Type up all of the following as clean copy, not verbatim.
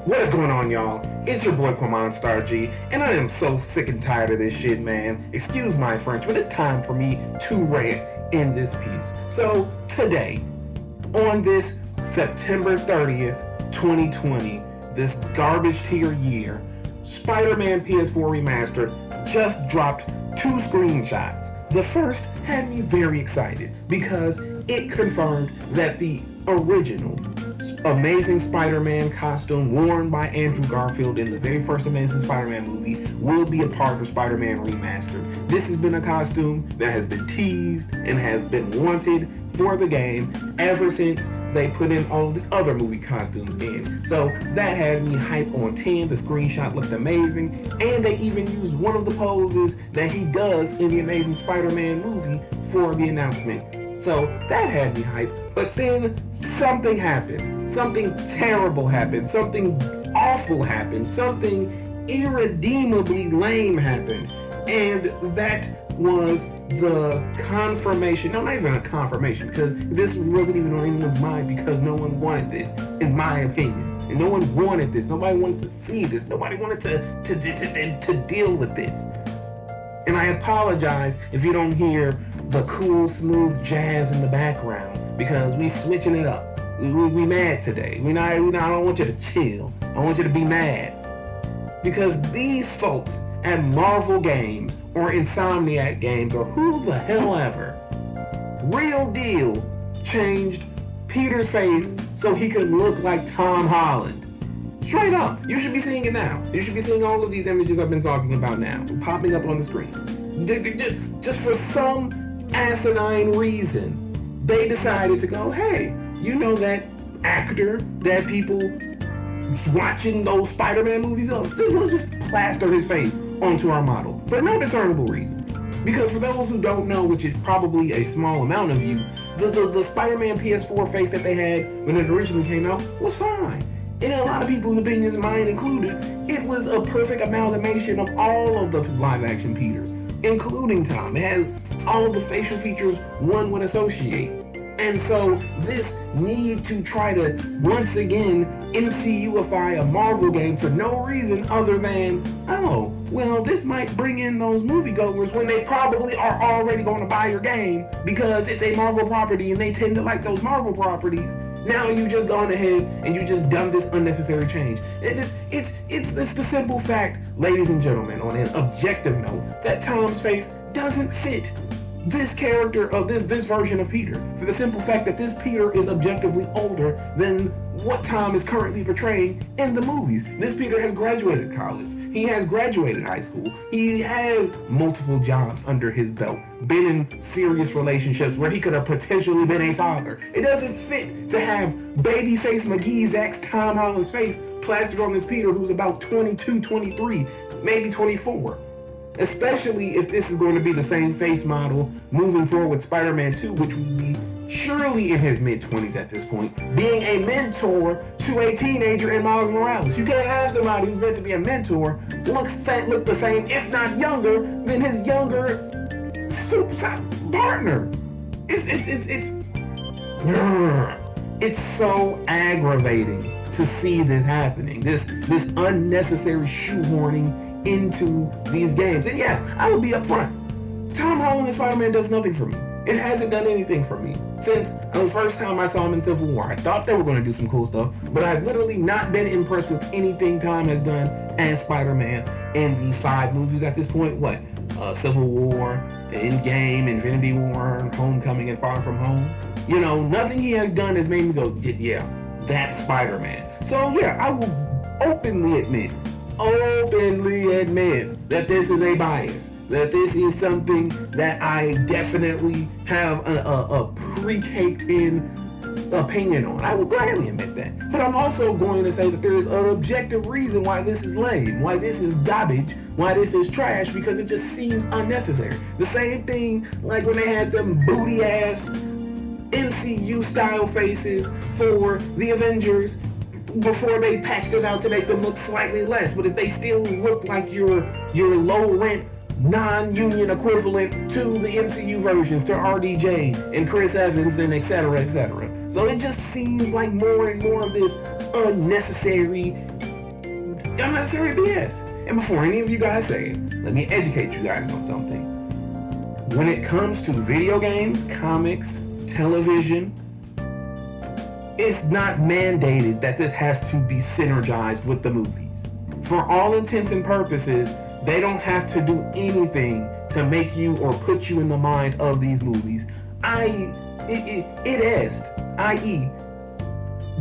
What is going on, y'all? It's your boy Quamon Star G, and I am so sick and tired of this shit, man. Excuse my French, but it's time for me to rant in this piece. So, today, on this September 30th, 2020, this garbage tier year, Spider-Man PS4 Remastered just dropped 2 screenshots. The first had me very excited because it confirmed that the original Amazing Spider-Man costume worn by Andrew Garfield in the very first Amazing Spider-Man movie will be a part of Spider-Man Remastered. This has been a costume that has been teased and has been wanted for the game ever since they put in all the other movie costumes in. So that had me hype on 10. The screenshot looked amazing, and they even used one of the poses that he does in the Amazing Spider-Man movie for the announcement. So that had me hyped, but then something happened. Something terrible happened. Something awful happened. Something irredeemably lame happened. And that was the confirmation. No, not even a confirmation, because this wasn't even on anyone's mind, because no one wanted this, in my opinion. And no one wanted this. Nobody wanted to see this. Nobody wanted to deal with this. And I apologize if you don't hear the cool, smooth jazz in the background, because we switching it up. We mad today. I don't want you to chill. I want you to be mad. Because these folks at Marvel Games or Insomniac Games or who the hell ever, real deal, changed Peter's face so he could look like Tom Holland. Straight up. You should be seeing it now. You should be seeing all of these images I've been talking about now, popping up on the screen. Just for some asinine reason, they decided to go, hey, you know that actor that people watching those Spider-Man movies, let's just plaster his face onto our model for no discernible reason. Because for those who don't know, which is probably a small amount of you, the Spider-Man PS4 face that they had when it originally came out was fine. In a lot of people's opinions, mine included, it was a perfect amalgamation of all of the live-action Peters, including Tom. It had all of the facial features one would associate. And so this need to try to once again MCUify a Marvel game for no reason other than, oh, well, this might bring in those moviegoers when they probably are already going to buy your game because it's a Marvel property and they tend to like those Marvel properties. Now you just gone ahead and you just done this unnecessary change. It's the simple fact, ladies and gentlemen, on an objective note, that Tom's face doesn't fit this character of this version of Peter, for the simple fact that this Peter is objectively older than what Tom is currently portraying in the movies. This Peter has graduated college. He has graduated high school. He has multiple jobs under his belt, been in serious relationships where he could have potentially been a father. It doesn't fit to have babyface McGee's ex Tom Holland's face plastered on this Peter who's about 22, 23, maybe 24. Especially if this is going to be the same face model moving forward with Spider-Man 2, which would be surely in his mid-20s at this point, being a mentor to a teenager in Miles Morales. You can't have somebody who's meant to be a mentor look the same, if not younger, than his younger partner. It's so aggravating to see this happening. This unnecessary shoehorning into these games. And yes, I will be upfront. Tom Holland as Spider-Man does nothing for me. It hasn't done anything for me since the first time I saw him in Civil War. I thought they were going to do some cool stuff, but I've literally not been impressed with anything Tom has done as Spider-Man in the 5 movies at this point. What? Civil War, Endgame, Infinity War, Homecoming, and Far From Home. You know, nothing he has done has made me go, yeah, that's Spider-Man. So yeah, I will openly admit that this is a bias, that this is something that I definitely have a pre-caked in opinion on. I will gladly admit that. But I'm also going to say that there is an objective reason why this is lame, why this is garbage, why this is trash, because it just seems unnecessary. The same thing like when they had them booty ass MCU style faces for the Avengers before they patched it out to make them look slightly less, but if they still look like your low rent non-union equivalent to the MCU versions, to RDJ and Chris Evans and etc. etc. So it just seems like more and more of this unnecessary unnecessary BS. And before any of you guys say it, let me educate you guys on something. When it comes to video games, comics, television, it's not mandated that this has to be synergized with the movies. For all intents and purposes, they don't have to do anything to make you or put you in the mind of these movies. I.e.,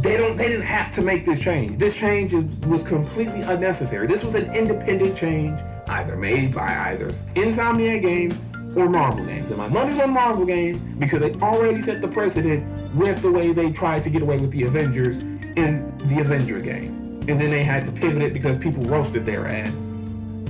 they didn't have to make this change. This change was completely unnecessary. This was an independent change, either made by either Insomniac Games or Marvel Games. And my money's on Marvel Games because they already set the precedent with the way they tried to get away with the Avengers in the Avengers game. And then they had to pivot it because people roasted their ass.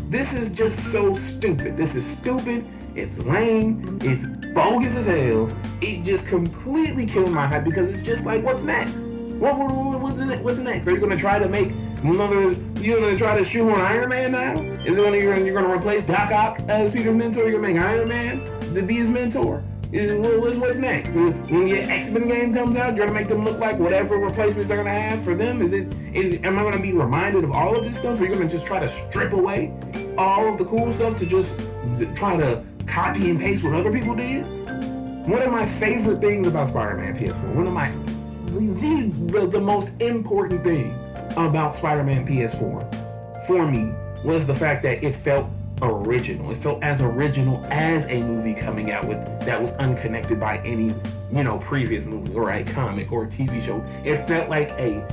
This is just so stupid. This is stupid. It's lame. It's bogus as hell. It just completely killed my hype because it's just like, what's next? What's next? Are you gonna try to make another? You're gonna try to shoehorn Iron Man now? Is it you're gonna replace Doc Ock as Peter's mentor? You're gonna make Iron Man to be his mentor? What's next? When your X-Men game comes out, you're gonna make them look like whatever replacements they're gonna have for them? Am I gonna be reminded of all of this stuff? Or are you gonna just try to strip away all of the cool stuff to just try to copy and paste what other people did? One of my favorite things about Spider-Man PS4, the most important thing about Spider-Man PS4 for me was the fact that it felt original. It felt as original as a movie coming out with that was unconnected by any, previous movie or a comic or a TV show. It felt like a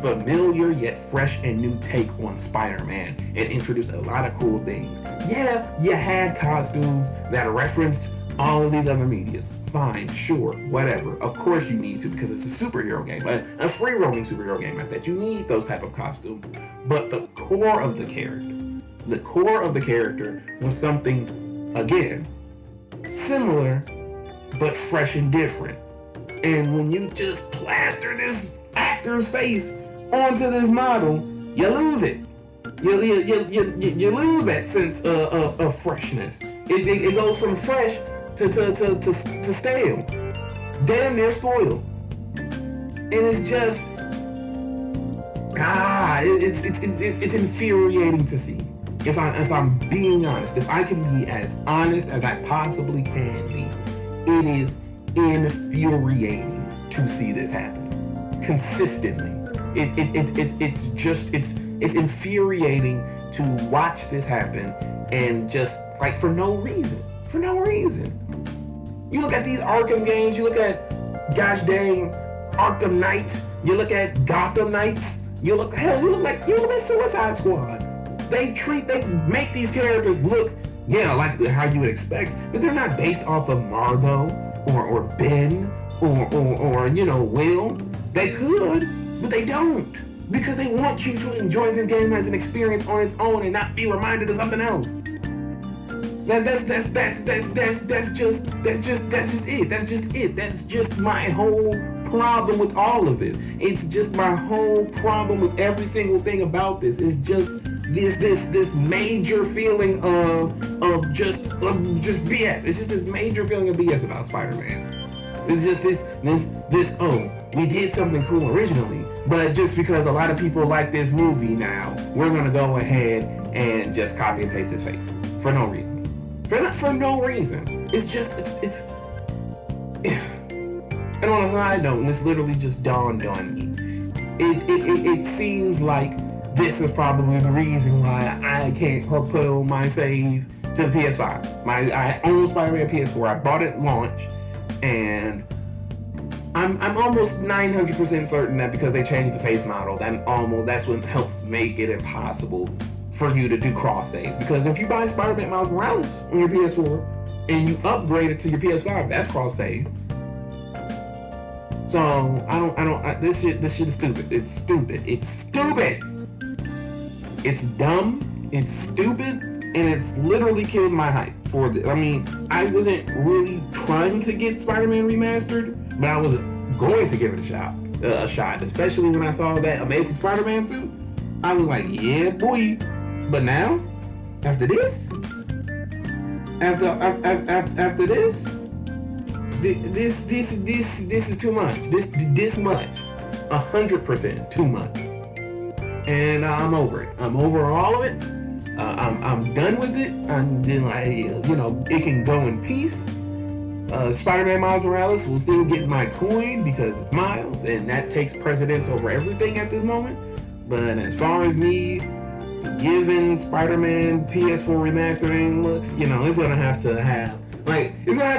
familiar yet fresh and new take on Spider-Man. It introduced a lot of cool things. Yeah, you had costumes that referenced all of these other medias. Fine, sure, whatever. Of course you need to because it's a superhero game, but a free-roaming superhero game at that. You need those type of costumes. But the core of the character was something, again, similar, but fresh and different. And when you just plaster this actor's face onto this model, you lose it. You lose that sense of freshness. It goes from fresh to stale, damn near spoiled, and it's just it's infuriating to see. If I'm being honest, if I can be as honest as I possibly can be, it is infuriating to see this happen consistently. It's infuriating to watch this happen, and just like for no reason. You look at these Arkham games, you look at gosh dang Arkham Knight, you look at Gotham Knights, you look at Suicide Squad. They make these characters look, like how you would expect, but they're not based off of Margot or Ben or Will. They could, but they don't, because they want you to enjoy this game as an experience on its own and not be reminded of something else. That's just it. That's just my whole problem with all of this. It's just my whole problem with every single thing about this. It's just this major feeling of just BS. It's just this major feeling of BS about Spider-Man. It's just this we did something cool originally, but just because a lot of people like this movie now, we're gonna go ahead and just copy and paste his face for no reason. For no reason. It's and on a side note, and this literally just dawned on me, it seems like this is probably the reason why I can't propel my save to the PS5. I own Spider-Man PS4. I bought it at launch, and I'm almost 900% certain that because they changed the face model, that's what helps make it impossible for you to do cross saves. Because if you buy Spider-Man Miles Morales on your PS4 and you upgrade it to your PS5, that's cross save. So this shit is stupid. It's stupid. It's dumb. It's stupid. And it's literally killed my hype for this. I mean, I wasn't really trying to get Spider-Man Remastered, but I was going to give it a shot, especially when I saw that Amazing Spider-Man suit. I was like, yeah, boy. But now, after this, this is too much. This much, 100% too much. and I'm over it. I'm over all of it. I'm done with it. I'm then like, it can go in peace. Spider-Man Miles Morales will still get my coin because it's Miles, and that takes precedence over everything at this moment. But as far as me giving Spider-Man PS4 remastered looks, it's gonna have to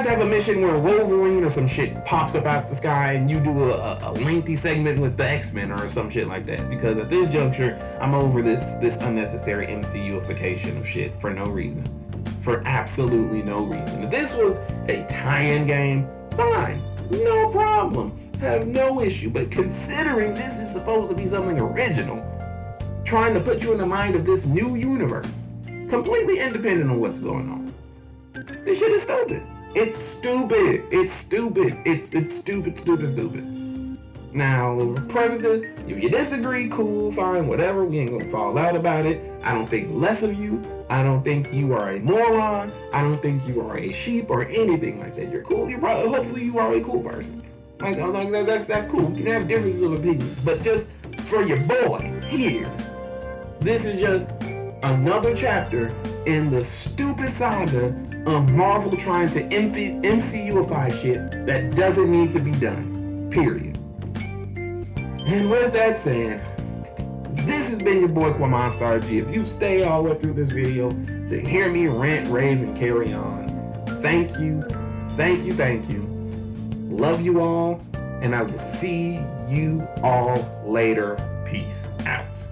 have a mission where Wolverine or some shit pops up out the sky and you do a lengthy segment with the X-Men or some shit like that. Because at this juncture, I'm over this unnecessary MCUification of shit for no reason. For absolutely no reason. If this was a tie-in game, fine. No problem. Have no issue. But considering this is supposed to be something original, trying to put you in the mind of this new universe, completely independent of what's going on, this shit is stupid. It's stupid. It's stupid. It's stupid. Now, preface this, if you disagree, cool, fine, whatever. We ain't gonna fall out about it. I don't think less of you. I don't think you are a moron. I don't think you are a sheep or anything like that. You're cool. Hopefully you are a cool person. Like that's cool. We can have differences of opinions, but just for your boy here, this is just another chapter in the stupid saga of Marvel trying to MCUify shit that doesn't need to be done. Period. And with that said, this has been your boy Monster G. If you stay all the way through this video to hear me rant, rave, and carry on, thank you. Love you all, and I will see you all later. Peace out.